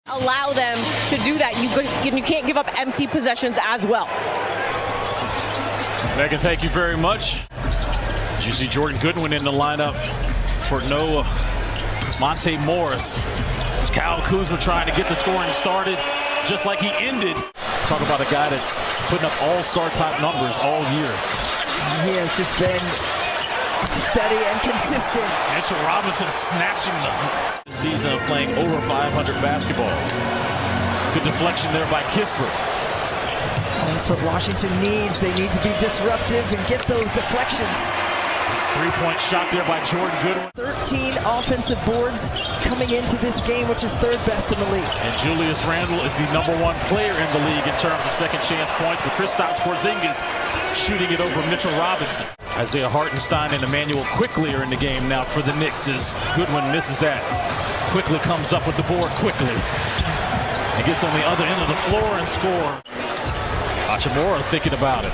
Allow them to do that. You can't give up empty possessions as well. Megan, thank you very much. Did you see Jordan Goodwin in the lineup for no Monte Morris? It's Kyle Kuzma trying to get the scoring started just like he ended. Talk about a guy that's putting up all-star type numbers all year. He has just been steady and consistent. Mitchell Robinson snatching them. This season of playing over 500 basketball. Good deflection there by Kispert. That's what Washington needs. They need to be disruptive and get those deflections. Three-point shot there by Jordan Goodwin. 13 offensive boards coming into this game, which is third best in the league. And Julius Randle is the #1 player in the league in terms of second chance points, but Kristaps Porzingis shooting it over Mitchell Robinson. Isaiah Hartenstein and Emmanuel Quickly are in the game now for the Knicks as Goodwin misses that. Quickly comes up with the board quickly. He gets on the other end of the floor and score. Hachimura thinking about it.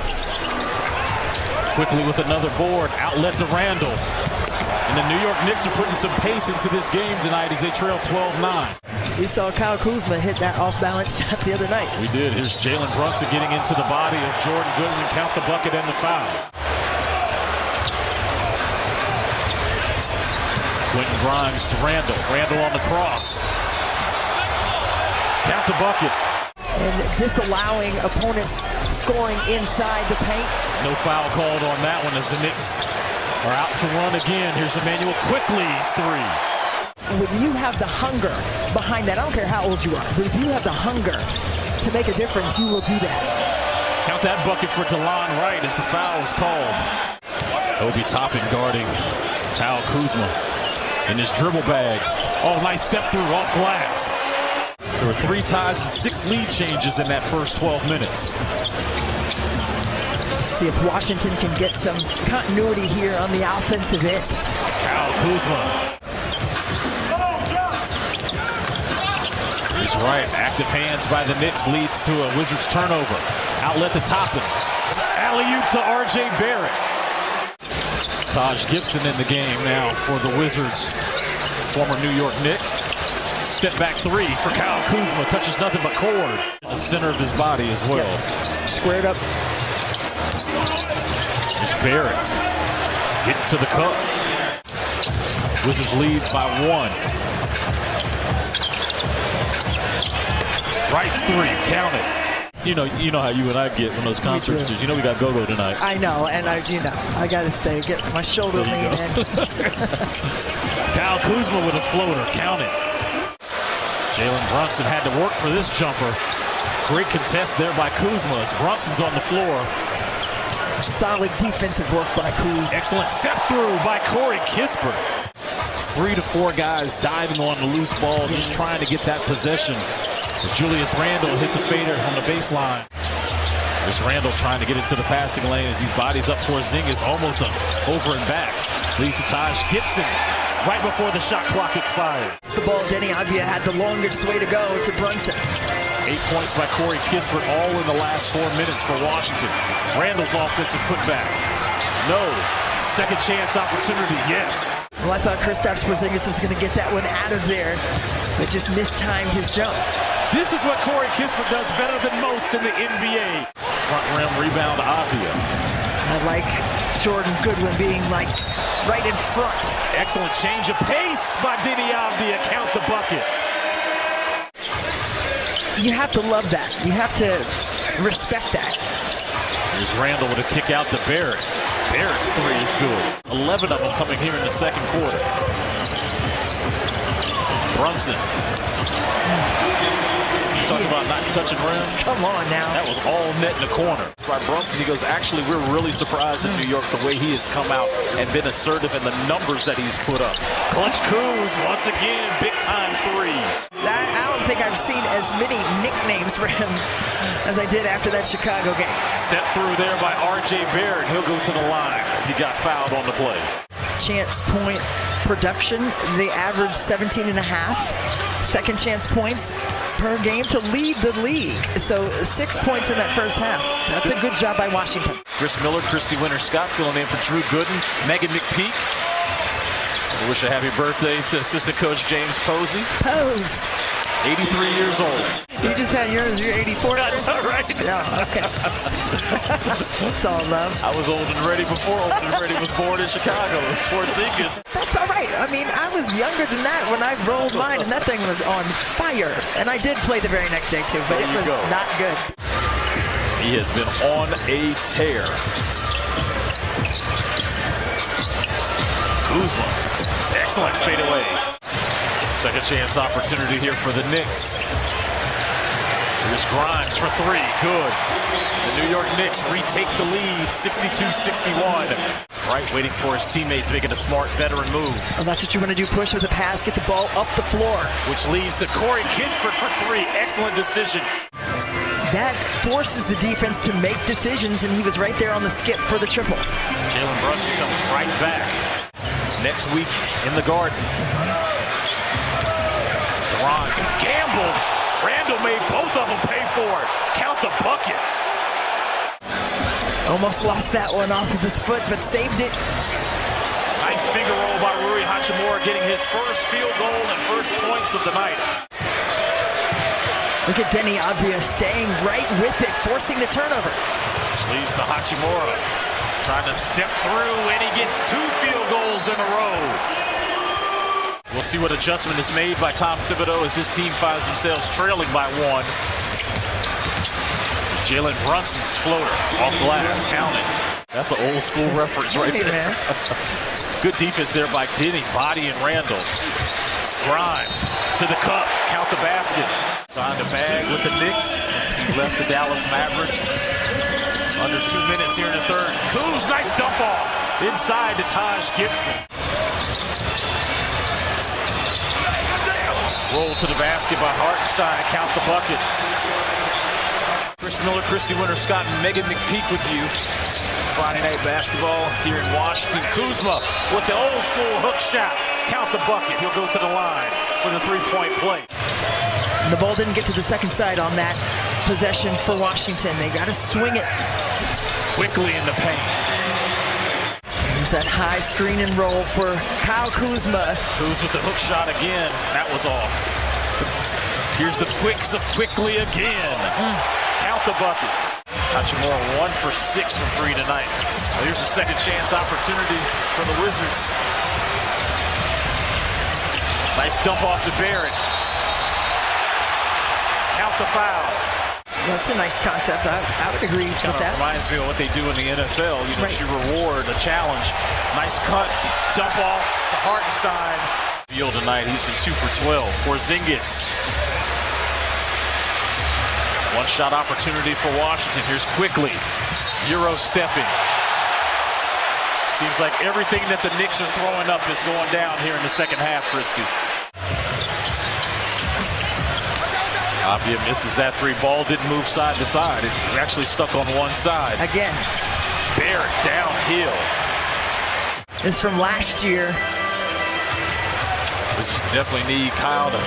Quickly with another board, outlet to Randle. And the New York Knicks are putting some pace into this game tonight as they trail 12-9. We saw Kyle Kuzma hit that off-balance shot the other night. We did. Here's Jalen Brunson getting into the body of Jordan Goodwin. Count the bucket and the foul. Quentin Grimes to Randle. Randle on the cross. Count the bucket. And disallowing opponents scoring inside the paint. No foul called on that one as the Knicks are out to run again. Here's Emmanuel Quickly's three. When you have the hunger behind that, I don't care how old you are, but if you have the hunger to make a difference, you will do that. Count that bucket for DeLon Wright as the foul is called. Obi Toppin guarding Kyle Kuzma in his dribble bag. Oh, nice step through off glass. There were 3 ties and 6 lead changes in that first 12 minutes. Let's see if Washington can get some continuity here on the offensive end. Kyle Kuzma. He's right. Active hands by the Knicks leads to a Wizards turnover. Outlet to Toppin. Alley-oop to R.J. Barrett. Taj Gibson in the game now for the Wizards. Former New York Knick. Step back three for Kyle Kuzma. Touches nothing but cord. The center of his body as well. Yep. Squared up. There's Barrett. Getting to the cup. Wizards lead by 1. Wright's three. Count it. You know how you and I get when those concerts is. You know we got go-go tonight. I know, and I got to stay. Get my shoulder lean in. Kyle Kuzma with a floater. Count it. Jalen Brunson had to work for this jumper. Great contest there by Kuzma as Brunson's on the floor. Solid defensive work by Kuz. Excellent step through by Corey Kispert. 3 to 4 guys diving on the loose ball, just trying to get that possession. Julius Randle hits a fader on the baseline. There's Randle trying to get into the passing lane as he's bodies up for Porzingis, almost over and back. Leads to Taj Gibson right before the shot clock expired. The ball, Denny Avdia had the longest way to go to Brunson. 8 points by Corey Kispert, all in the last 4 minutes for Washington. Randle's offensive putback. No. Second chance opportunity, yes. Well, I thought Kristaps Porzingis was going to get that one out of there, but just mistimed his jump. This is what Corey Kispert does better than most in the NBA. Front rim rebound, Avdia. I like Jordan Goodwin being like right in front. Excellent change of pace by Denny Avdia. Count the bucket. You have to love that. You have to respect that. Here's Randle with a kick out to Barrett. Barrett's three is good. 11 of them coming here in the second quarter. Brunson. Talking about not touching rims. Come on now. That was all net in the corner. By Brunson, he goes, actually, we're really surprised in New York the way he has come out and been assertive in the numbers that he's put up. Clutch Kuz, once again, big-time three. I don't think I've seen as many nicknames for him as I did after that Chicago game. Step through there by R.J. Barrett. He'll go to the line as he got fouled on the play. Chance point production, they averaged 17 and a half. Second chance points per game to lead the league. So 6 points in that first half. That's a good job by Washington. Chris Miller, Christy Winter-Scott filling in for Drew Gooden. Megan McPeak. I wish a happy birthday to assistant coach James Posey. Pose. 83 years old. You just had yours. You're 84. Right? Yeah, okay. That's all love. I was old and ready before Old and Ready was born in Chicago. Porzingis. That's all right. I mean, I was younger than that when I rolled mine, and that thing was on fire. And I did play the very next day, too, but it was not good. He has been on a tear. Kuzma. Excellent fadeaway. Second chance opportunity here for the Knicks. Here's Grimes for three. Good. The New York Knicks retake the lead, 62-61. Wright waiting for his teammates, making a smart veteran move. Oh, that's what you want to do, push with the pass, get the ball up the floor. Which leads to Corey Kispert for three. Excellent decision. That forces the defense to make decisions, and he was right there on the skip for the triple. Jalen Brunson comes right back. Next week in the Garden. Deron gambled. Randall made both of them pay for it. Count the bucket. Almost lost that one off of his foot, but saved it. Nice finger roll by Rui Hachimura, getting his first field goal and first points of the night. Look at Denny Avdia staying right with it, forcing the turnover. Which leads to Hachimura trying to step through, and he gets 2 field goals in a row. We'll see what adjustment is made by Tom Thibodeau as his team finds themselves trailing by 1. Jalen Brunson's floater off glass, counted. That's an old school reference right there. Good defense there by Denny, Body and Randall. Grimes to the cup, count the basket. Signed a bag with the Knicks. He left the Dallas Mavericks. Under 2 minutes here in the third. Kuz, nice dump off. Inside to Taj Gibson. Roll to the basket by Hartenstein, count the bucket. Chris Miller, Christy Winter, Scott, and Megan McPeak with you. Friday night basketball here in Washington. Kuzma with the old school hook shot. Count the bucket. He'll go to the line with a 3-point play. The ball didn't get to the second side on that possession for Washington. They got to swing it. Quickly in the paint. There's that high screen and roll for Kyle Kuzma. Kuz with the hook shot again. That was off. Here's the quicks of quickly again. Count the bucket. Hachimura 1 for 6 from 3 tonight. Well, here's a second chance opportunity for the Wizards. Nice dump off to Barrett. Count the foul. That's a nice concept. I would agree with that. Reminds me of what they do in the NFL. You know, you reward a challenge. Nice cut, dump off to Hartenstein. Field tonight, he's been 2 for 12. Porzingis. One shot opportunity for Washington. Here's quickly. Euro stepping. Seems like everything that the Knicks are throwing up is going down here in the second half, Christy. Avdia misses that 3. Ball didn't move side to side. It actually stuck on one side. Again. Barrett downhill. This is from last year. This is definitely need Kyle to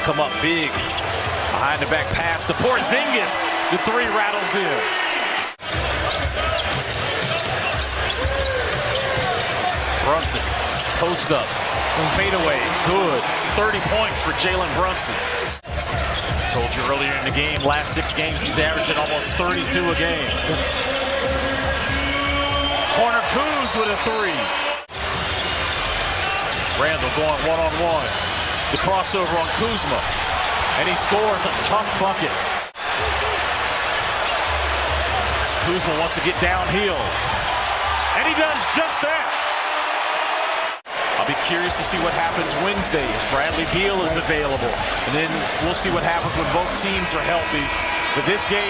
come up big. Behind the back pass to Porzingis. The 3 rattles in. Brunson, post up, fade away, good. 30 points for Jalen Brunson. Told you earlier in the game, last 6 games he's averaging almost 32 a game. Corner Kuz with a 3. Randall going one-on-one. The crossover on Kuzma. And he scores a tough bucket. Kuzma wants to get downhill. And he does just that. I'll be curious to see what happens Wednesday if Bradley Beal is available. And then we'll see what happens when both teams are healthy. But this game